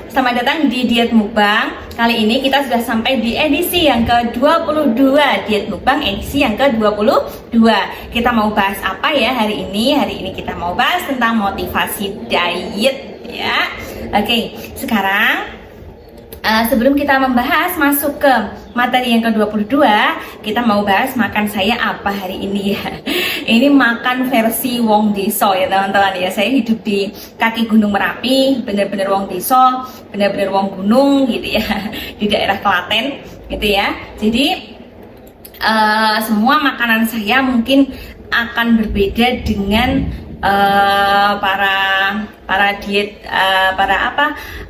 selamat datang di Diet Mukbang. Kali ini kita sudah sampai di edisi yang ke-22, Diet Mukbang edisi yang ke-22. Kita mau bahas apa ya hari ini? Hari ini kita mau bahas tentang motivasi diet ya. Oke, sekarang sebelum kita membahas masuk ke materi yang ke-22, kita mau bahas makan saya apa hari ini ya. Ini makan versi wong deso ya teman-teman ya. Saya hidup di kaki Gunung Merapi, bener-bener wong deso, bener-bener wong gunung gitu ya, di daerah Klaten gitu ya. Jadi semua makanan saya mungkin akan berbeda dengan para diet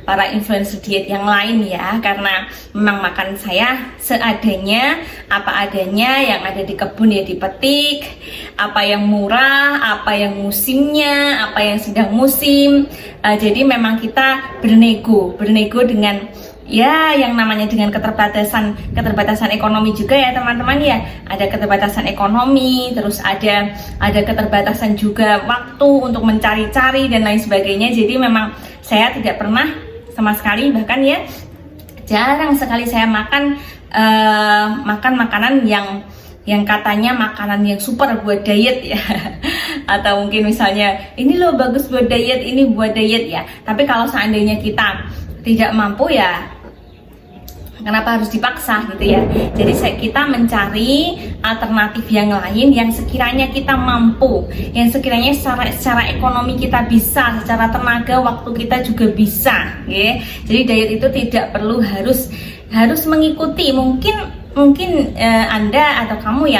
para influencer diet yang lain ya, karena memang makan saya seadanya, apa adanya, yang ada di kebun ya dipetik, apa yang murah, apa yang musimnya, apa yang sedang musim. Jadi memang kita bernego dengan ya yang namanya dengan keterbatasan ekonomi juga ya teman-teman ya. Ada keterbatasan ekonomi, terus ada keterbatasan juga waktu untuk mencari-cari dan lain sebagainya. Jadi memang saya tidak pernah sama sekali, bahkan ya jarang sekali saya makan makanan yang katanya makanan yang super buat diet ya. Atau mungkin misalnya ini loh bagus buat diet, ini buat diet ya. Tapi kalau seandainya kita tidak mampu ya kenapa harus dipaksa gitu ya. Jadi kita mencari alternatif yang lain yang sekiranya kita mampu, yang sekiranya secara ekonomi kita bisa, secara tenaga waktu kita juga bisa ya. Jadi diet itu tidak perlu harus mengikuti mungkin Anda atau kamu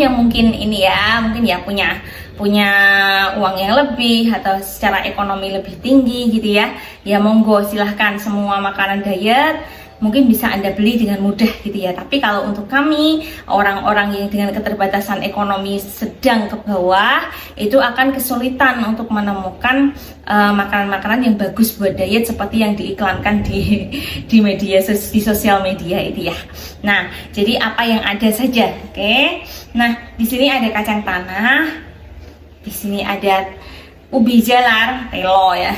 yang mungkin ini ya, mungkin ya punya uang yang lebih atau secara ekonomi lebih tinggi gitu ya. Ya monggo silahkan, semua makanan diet mungkin bisa Anda beli dengan mudah gitu ya. Tapi kalau untuk kami, orang-orang yang dengan keterbatasan ekonomi sedang ke bawah, itu akan kesulitan untuk menemukan makanan-makanan yang bagus buat diet seperti yang diiklankan di sosial media itu ya. Nah, jadi apa yang ada saja, oke? Nah, di sini ada kacang tanah, di sini ada ubi jalar, telo ya.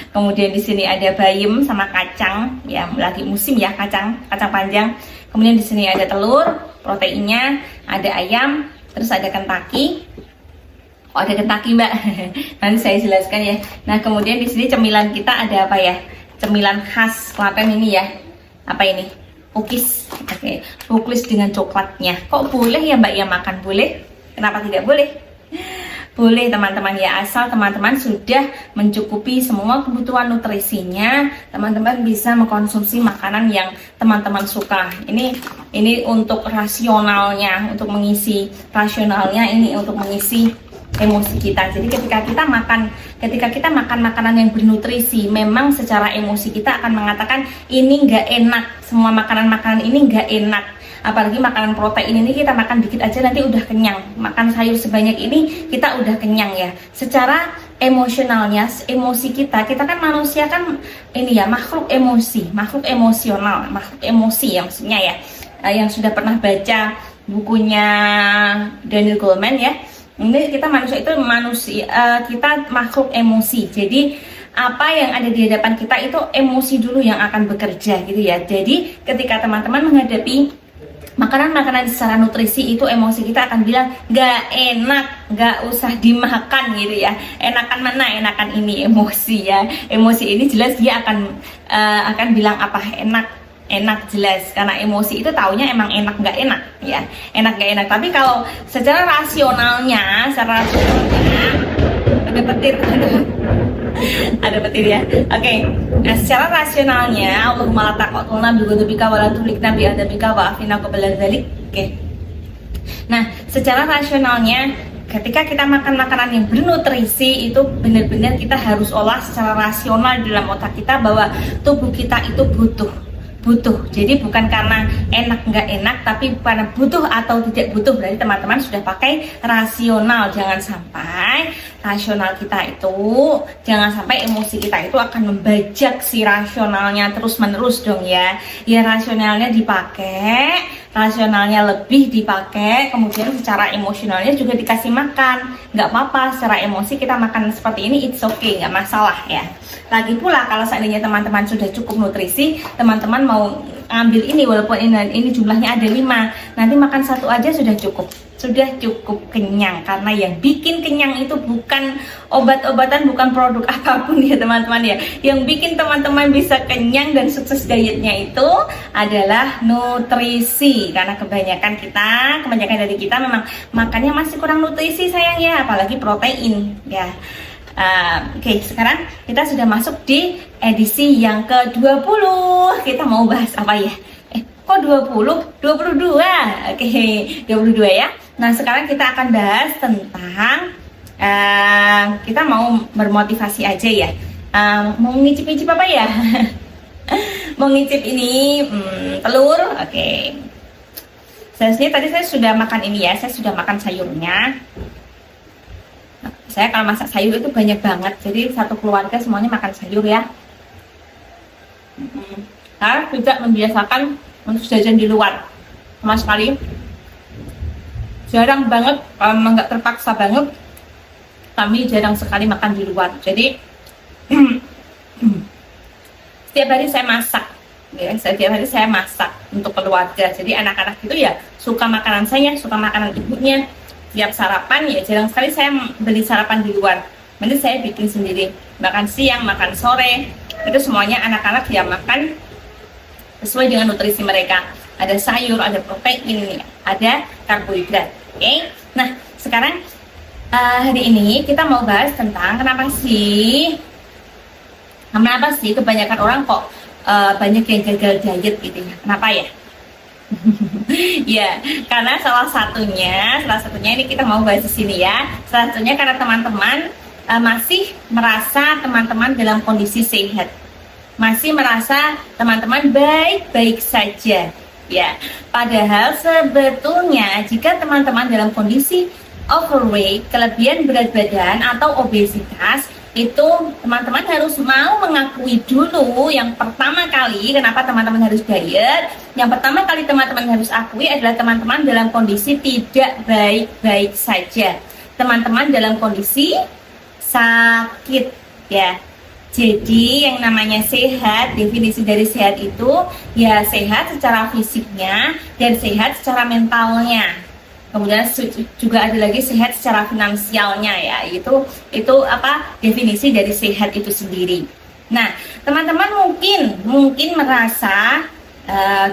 Kemudian di sini ada bayam sama kacang, ya lagi musim ya kacang panjang. Kemudian di sini ada telur, proteinnya, ada ayam, terus ada kentaki. Oh, ada kentaki Mbak. Nanti saya jelaskan ya. Nah, kemudian di sini cemilan kita ada apa ya? Cemilan khas Klaten ini ya. Apa ini? Cookies. Oke, cookies dengan coklatnya. Kok boleh ya Mbak ya makan? Boleh? Kenapa tidak boleh? Boleh teman-teman ya, asal teman-teman sudah mencukupi semua kebutuhan nutrisinya, teman-teman bisa mengkonsumsi makanan yang teman-teman suka. Ini untuk rasionalnya, untuk mengisi rasionalnya, ini untuk mengisi emosi kita. Jadi ketika kita makan makanan yang bernutrisi, memang secara emosi kita akan mengatakan ini nggak enak, semua makanan-makanan ini nggak enak. Apalagi makanan protein ini kita makan dikit aja nanti udah kenyang. Makan sayur sebanyak ini kita udah kenyang ya. Secara emosionalnya, emosi kita kan manusia kan ini ya, makhluk emosi, makhluk emosional, makhluk emosi ya maksudnya ya. Yang sudah pernah baca bukunya Daniel Goleman ya. Ini kita manusia kita makhluk emosi. Jadi apa yang ada di hadapan kita itu emosi dulu yang akan bekerja gitu ya. Jadi ketika teman-teman menghadapi makanan-makanan secara nutrisi itu, emosi kita akan bilang gak enak, gak usah dimakan gitu ya. Enakan mana? Enakan ini, emosi ya. Emosi ini jelas dia akan bilang apa? Enak jelas, karena emosi itu taunya emang enak gak enak ya. Enak gak enak. Tapi kalau secara rasionalnya ada petir ya. Oke. Nah, secara rasionalnya Allahumma la taqulna bi ghadabika wa la tuhlikna bi adabika wa afina qabla dzalik. Oke. Nah, secara rasionalnya ketika kita makan makanan yang bernutrisi itu benar-benar kita harus olah secara rasional dalam otak kita bahwa tubuh kita itu butuh. Jadi bukan karena enak nggak enak, tapi karena butuh atau tidak butuh. Berarti teman-teman sudah pakai rasional. Jangan sampai rasional kita itu, jangan sampai emosi kita itu akan membajak si rasionalnya terus menerus dong ya. Ya rasionalnya dipakai, rasionalnya lebih dipakai, kemudian secara emosionalnya juga dikasih makan. Nggak apa-apa, secara emosi kita makan seperti ini, it's okay, nggak masalah ya. Lagi pula kalau seandainya teman-teman sudah cukup nutrisi, teman-teman mau ambil ini walaupun ini jumlahnya ada 5, nanti makan satu aja sudah cukup kenyang, karena yang bikin kenyang itu bukan obat-obatan, bukan produk apapun ya teman-teman ya. Yang bikin teman-teman bisa kenyang dan sukses dietnya itu adalah nutrisi, karena kebanyakan dari kita memang makannya masih kurang nutrisi sayang ya, apalagi protein ya. Oke, sekarang kita sudah masuk di edisi yang ke-20. Kita mau bahas apa ya? Kok 20? 22. Oke, 22 ya. Nah, sekarang kita akan bahas tentang kita mau bermotivasi aja ya. Mau ngicip-ngicip apa ya? Mau ngicip ini telur. Oke. Sebenarnya tadi saya sudah makan ini ya. Saya sudah makan sayurnya. Saya kalau masak sayur itu banyak banget, jadi satu keluarga semuanya makan sayur ya. Saya tidak membiasakan untuk jajan di luar sama sekali. Jarang banget, kalau nggak terpaksa banget, kami jarang sekali makan di luar. Jadi setiap hari saya masak, ya, setiap hari saya masak untuk keluarga. Jadi anak-anak itu ya suka makanan saya, suka makanan ibunya. Tiap sarapan ya jarang sekali saya beli sarapan di luar. Nanti saya bikin sendiri, makan siang, makan sore, itu semuanya anak-anak ya makan sesuai dengan nutrisi mereka. Ada sayur, ada protein, ada karbohidrat. Oke. Nah sekarang hari ini kita mau bahas tentang kenapa sih kebanyakan orang kok banyak yang gagal diet gitu ya. Kenapa ya? Ya, karena salah satunya ini kita mau bahas di sini ya. Salah satunya karena teman-teman masih merasa teman-teman dalam kondisi sehat, masih merasa teman-teman baik-baik saja. Ya, padahal sebetulnya jika teman-teman dalam kondisi overweight, kelebihan berat badan atau obesitas, itu teman-teman harus mau mengakui dulu. Yang pertama kali kenapa teman-teman harus diet, yang pertama kali teman-teman harus akui adalah teman-teman dalam kondisi tidak baik-baik saja, teman-teman dalam kondisi sakit ya. Jadi yang namanya sehat, definisi dari sehat itu ya sehat secara fisiknya dan sehat secara mentalnya. Kemudian juga ada lagi sehat secara finansialnya ya, itu apa definisi dari sehat itu sendiri. Nah teman-teman mungkin merasa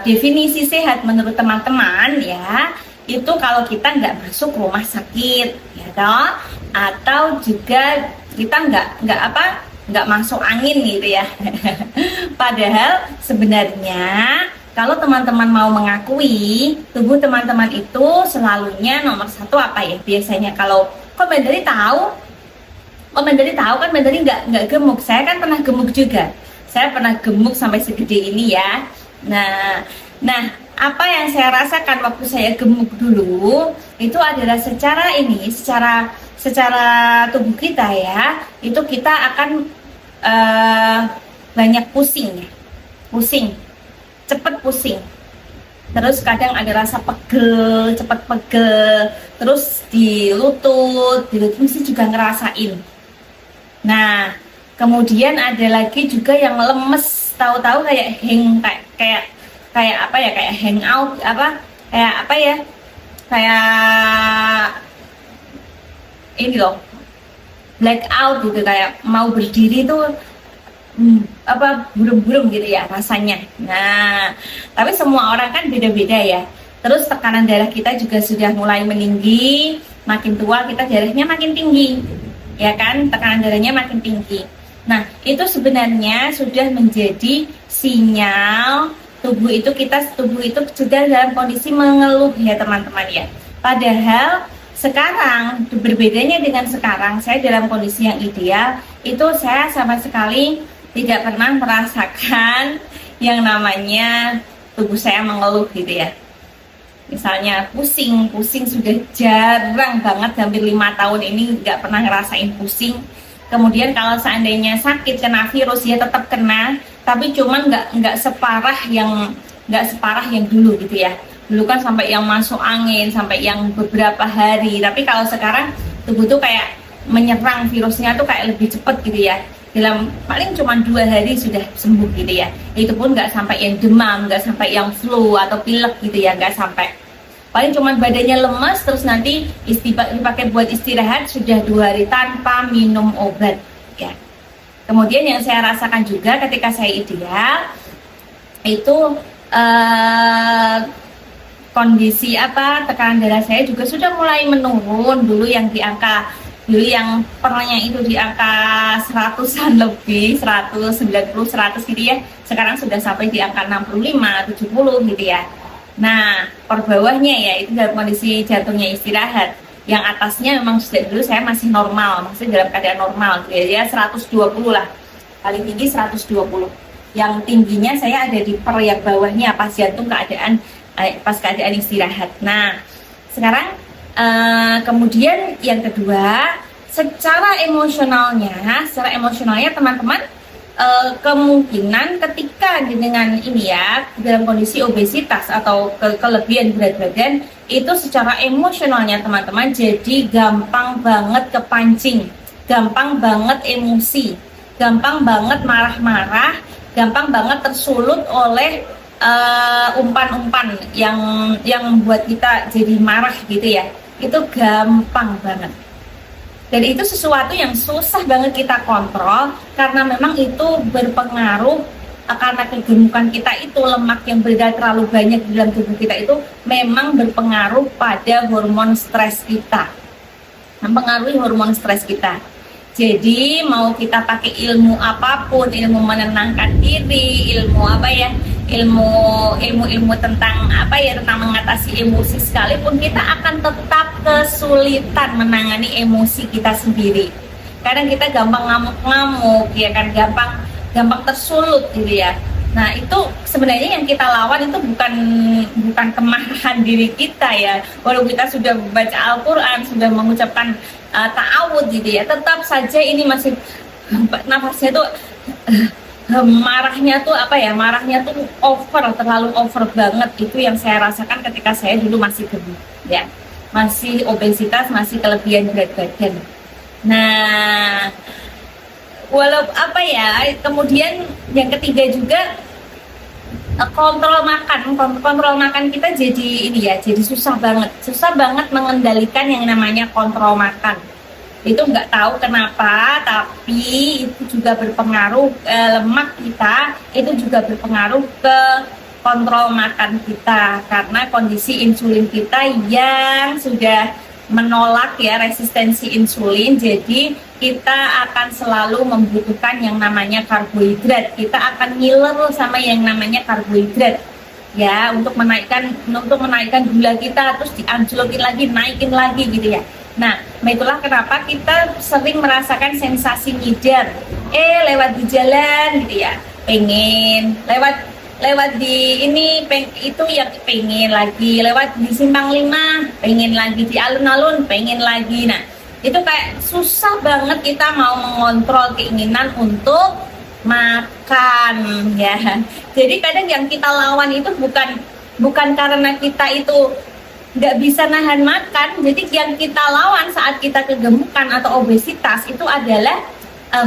definisi sehat menurut teman-teman ya itu kalau kita nggak masuk rumah sakit ya toh, atau juga kita nggak masuk angin gitu ya. Padahal sebenarnya kalau teman-teman mau mengakui tubuh teman-teman itu selalunya nomor satu apa ya? Biasanya kalau kok Mbak Dari tahu kan Mbak Dari nggak gemuk. Saya kan pernah gemuk juga. Saya pernah gemuk sampai segede ini ya. Nah apa yang saya rasakan waktu saya gemuk dulu itu adalah secara tubuh kita ya, itu kita akan banyak pusing, cepet pusing, terus kadang ada rasa cepet pegel, terus di lutut mesti juga ngerasain. Nah kemudian ada lagi juga yang lemes, tahu-tahu kayak hangout kayak ini loh, blackout gitu, kayak mau berdiri tuh burung-burung gitu ya rasanya. Nah tapi semua orang kan beda-beda ya. Terus tekanan darah kita juga sudah mulai meninggi, makin tua kita darahnya makin tinggi ya kan, tekanan darahnya makin tinggi. Nah itu sebenarnya sudah menjadi sinyal tubuh itu sudah dalam kondisi mengeluh ya teman-teman ya. Padahal sekarang berbedanya dengan sekarang, saya dalam kondisi yang ideal itu saya sama sekali tidak pernah merasakan yang namanya tubuh saya mengeluh gitu ya. Misalnya pusing sudah jarang banget, hampir 5 tahun ini nggak pernah ngerasain pusing. Kemudian kalau seandainya sakit kena virus ya tetap kena, tapi cuman nggak separah yang dulu gitu ya. Dulu kan sampai yang masuk angin, sampai yang beberapa hari. Tapi kalau sekarang tubuh tuh kayak menyerang virusnya tuh kayak lebih cepet gitu ya. Dalam paling cuma 2 hari sudah sembuh gitu ya. Itu pun nggak sampai yang demam, nggak sampai yang flu atau pilek gitu ya, nggak sampai. Paling cuma badannya lemas, terus nanti dipakai buat istirahat, sudah 2 hari tanpa minum obat ya. Kemudian yang saya rasakan juga ketika saya ideal itu kondisi tekanan darah saya juga sudah mulai menurun. Dulu yang pernahnya itu di angka 100-an lebih, 190, 100 gitu ya. Sekarang sudah sampai di angka 65, 70 gitu ya. Nah, per bawahnya ya itu dalam kondisi jantungnya istirahat. Yang atasnya memang sudah dulu saya masih normal, maksudnya dalam keadaan normal ya 120 lah. Paling tinggi 120. Yang tingginya saya ada di per yang bawahnya pas keadaan istirahat. Nah, sekarang kemudian yang kedua, secara emosionalnya teman-teman, kemungkinan ketika dengan ini ya dalam kondisi obesitas atau kelebihan berat badan itu secara emosionalnya teman-teman jadi gampang banget kepancing, gampang banget emosi, gampang banget marah-marah, gampang banget tersulut oleh umpan-umpan yang membuat kita jadi marah gitu ya. Itu gampang banget. Dan itu sesuatu yang susah banget kita kontrol karena memang itu berpengaruh karena kegemukan kita itu, lemak yang beredar terlalu banyak di dalam tubuh kita itu memang berpengaruh pada hormon stres kita, mempengaruhi hormon stres kita. Jadi mau kita pakai ilmu apapun, ilmu menenangkan diri, ilmu tentang tentang mengatasi emosi sekalipun, kita akan tetap kesulitan menangani emosi kita sendiri. Kadang kita gampang ngamuk-ngamuk ya kan, gampang tersulut gitu ya. Nah, itu sebenarnya yang kita lawan itu bukan kemarahan diri kita ya. Walau kita sudah membaca Al-Qur'an, sudah mengucapkan ta'awud gitu ya, tetap saja ini masih nafasnya tuh marahnya tuh terlalu over banget. Itu yang saya rasakan ketika saya dulu masih gemuk ya, masih obesitas, masih kelebihan berat badan. Nah, kemudian yang ketiga juga kontrol makan kita jadi susah banget mengendalikan yang namanya kontrol makan. Itu nggak tahu kenapa, tapi itu juga berpengaruh, lemak kita itu juga berpengaruh ke kontrol makan kita karena kondisi insulin kita yang sudah menolak ya, resistensi insulin. Jadi kita akan selalu membutuhkan yang namanya karbohidrat. Kita akan ngiler sama yang namanya karbohidrat ya, untuk menaikkan gula kita, terus dianjlokin lagi, naikin lagi gitu ya. Nah, itulah kenapa kita sering merasakan sensasi ngidam. Lewat di jalan gitu ya, pengen lewat di itu yang pengen lagi, lewat di simpang 5 pengen lagi, di alun-alun pengen lagi. Nah, itu kayak susah banget kita mau mengontrol keinginan untuk makan ya. Jadi kadang yang kita lawan itu bukan karena kita itu nggak bisa nahan makan. Jadi yang kita lawan saat kita kegemukan atau obesitas itu adalah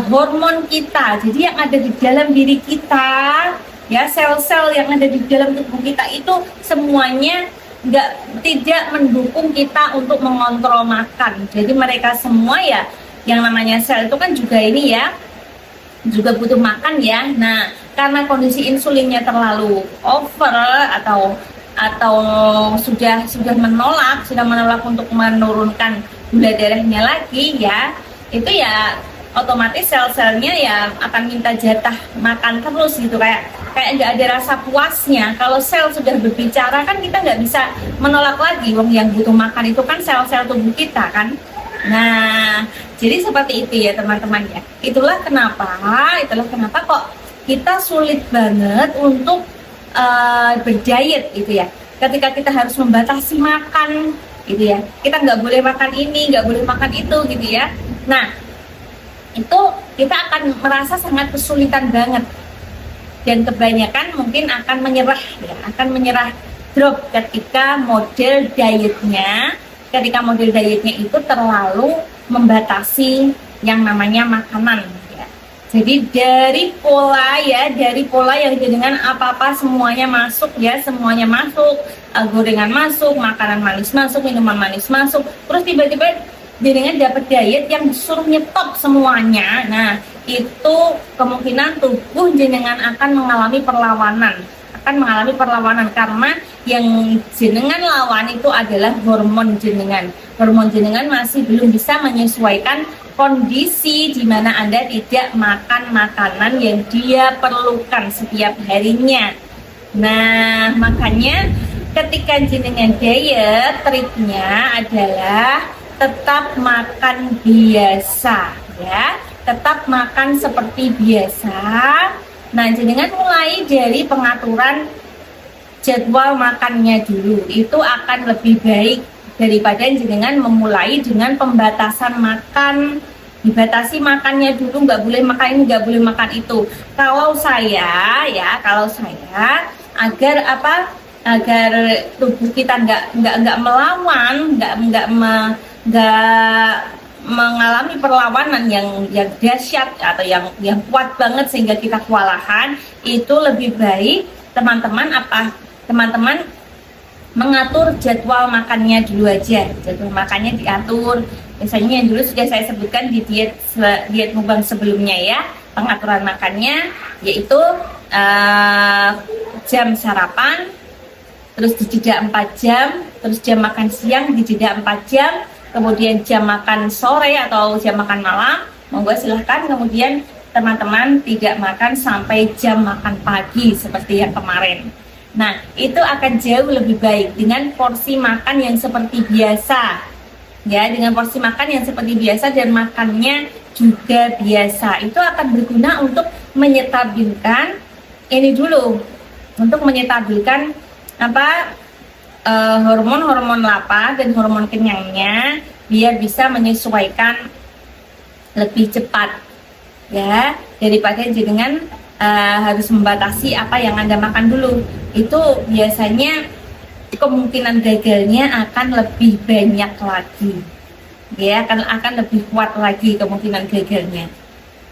hormon kita. Jadi yang ada di dalam diri kita ya, sel-sel yang ada di dalam tubuh kita itu semuanya tidak mendukung kita untuk mengontrol makan. Jadi mereka semua ya, yang namanya sel itu kan juga juga butuh makan ya. Nah, karena kondisi insulinnya terlalu over atau sudah menolak untuk menurunkan gula darahnya lagi ya, itu ya otomatis sel-selnya ya akan minta jatah makan terus gitu, kayak nggak ada rasa puasnya. Kalau sel sudah berbicara kan kita nggak bisa menolak lagi, wong yang butuh makan itu kan sel-sel tubuh kita kan. Nah, jadi seperti itu ya teman-teman ya. Itulah kenapa kok kita sulit banget untuk berdiet gitu ya. ketika kita harus membatasi makan gitu ya, kita nggak boleh makan ini, nggak boleh makan itu gitu ya. Nah, itu kita akan merasa sangat kesulitan banget, dan kebanyakan mungkin akan menyerah ya, akan menyerah, drop ketika model dietnya itu terlalu membatasi yang namanya makanan ya. Jadi dari pola yang dengan apa-apa semuanya masuk ya, semuanya masuk, gorengan masuk, makanan manis masuk, minuman manis masuk, terus tiba-tiba jenengan dapat diet yang disuruh nyetop semuanya. Nah, itu kemungkinan tubuh jenengan akan mengalami perlawanan, karena yang jenengan lawan itu adalah hormon jenengan. Hormon jenengan masih belum bisa menyesuaikan kondisi di mana Anda tidak makan makanan yang dia perlukan setiap harinya. Nah, makanya ketika jenengan diet, triknya adalah tetap makan biasa ya, tetap makan seperti biasa. Nah, jenengan mulai dari pengaturan jadwal makannya dulu, itu akan lebih baik daripada jenengan memulai dengan pembatasan makan. Dibatasi makannya dulu, nggak boleh makan ini, nggak boleh makan itu. Kalau saya agar tubuh kita nggak melawan, nggak mengalami perlawanan yang dahsyat atau yang kuat banget sehingga kita kewalahan, itu lebih baik teman-teman mengatur jadwal makannya dulu aja. Jadwal makannya diatur, misalnya yang dulu sudah saya sebutkan di diet mukbang sebelumnya ya. Pengaturan makannya yaitu jam sarapan, terus dijeda 4 jam, terus jam makan siang dijeda 4 jam, kemudian jam makan sore atau jam makan malam, monggo silahkan. Kemudian teman-teman tidak makan sampai jam makan pagi seperti yang kemarin. Nah, itu akan jauh lebih baik dengan porsi makan yang seperti biasa ya, dengan porsi makan yang seperti biasa dan makannya juga biasa. Itu akan berguna untuk menyetabilkan hormon-hormon lapar dan hormon kenyangnya, biar bisa menyesuaikan lebih cepat ya, daripada jenengan harus membatasi apa yang Anda makan dulu. Itu biasanya kemungkinan gagalnya akan lebih banyak lagi ya, akan lebih kuat lagi kemungkinan gagalnya.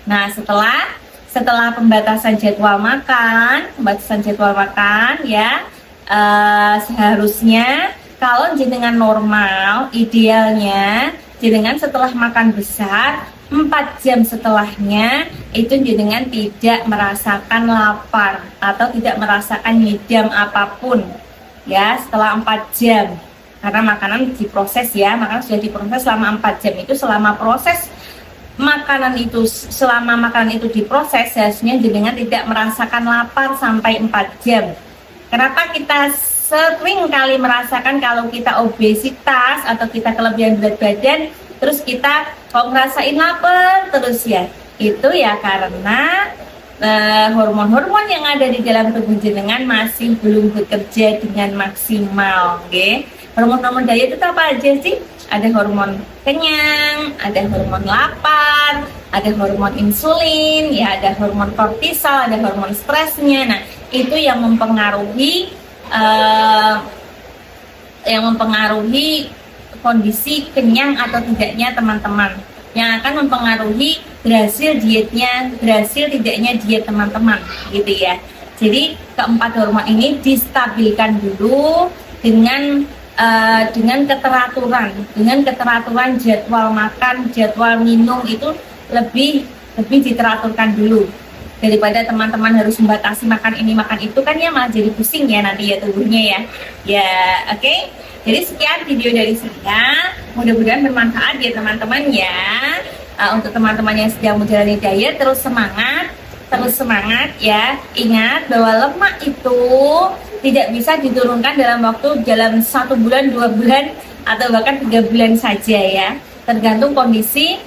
Nah, setelah pembatasan jadwal makan ya, seharusnya kalau jenengan normal, idealnya jenengan setelah makan besar 4 jam setelahnya itu jenengan tidak merasakan lapar atau tidak merasakan ngidam apapun ya, setelah 4 jam, karena makanan diproses ya, makanan sudah diproses selama 4 jam. Itu selama makanan itu diproses, seharusnya jenengan tidak merasakan lapar sampai 4 jam. Kenapa kita sering kali merasakan kalau kita obesitas atau kita kelebihan berat badan, terus kita kok ngerasain lapar terus ya? Itu ya karena hormon-hormon yang ada di dalam tubuh jenengan masih belum bekerja dengan maksimal. Okay? Hormon-hormon diet itu apa aja sih? Ada hormon kenyang, ada hormon lapar, ada hormon insulin, ya ada hormon kortisol, ada hormon stresnya. Nah, itu yang mempengaruhi kondisi kenyang atau tidaknya teman-teman, yang akan mempengaruhi berhasil tidaknya diet teman-teman gitu ya. Jadi keempat hormon ini distabilkan dulu dengan keteraturan jadwal makan, jadwal minum, itu lebih diteraturkan dulu daripada teman-teman harus membatasi makan ini makan itu, kan ya malah jadi pusing ya nanti ya tubuhnya ya. Oke. Jadi sekian video dari saya, mudah-mudahan bermanfaat ya teman-teman ya. Untuk teman-teman yang sedang menjalani diet, terus semangat ya. Ingat bahwa lemak itu tidak bisa diturunkan dalam 1 bulan, 2 bulan, atau bahkan 3 bulan saja ya. Tergantung komposisi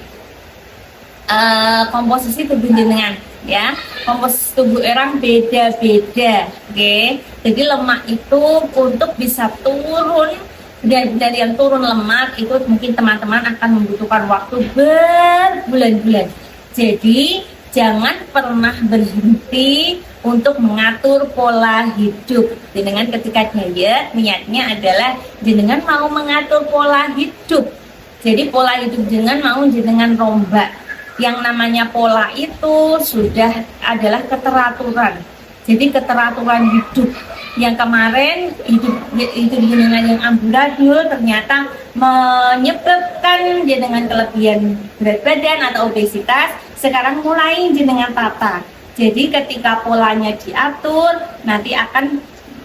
tubuh jenengan ya. komposisi tubuh orang beda-beda, oke. Jadi lemak itu untuk bisa turun, benar-benar yang turun lemak itu mungkin teman-teman akan membutuhkan waktu berbulan-bulan. Jadi jangan pernah berhenti untuk mengatur pola hidup. Dengan ketika diet, niatnya adalah jenengan mau mengatur pola hidup. Jadi pola hidup jenengan mau jenengan rombak. Yang namanya pola itu sudah adalah keteraturan. Jadi keteraturan hidup yang kemarin hidup jenengan yang amburadul ternyata menyebabkan jenengan kelebihan berat badan atau obesitas. Sekarang mulai jenengan tata. Jadi ketika polanya diatur, nanti akan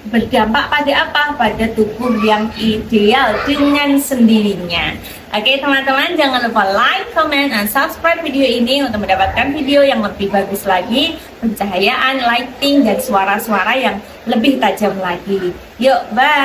berdampak pada apa? Pada tubuh yang ideal dengan sendirinya. Oke teman-teman, jangan lupa like, comment, dan subscribe video ini untuk mendapatkan video yang lebih bagus lagi, pencahayaan, lighting, dan suara-suara yang lebih tajam lagi. Yuk, bye!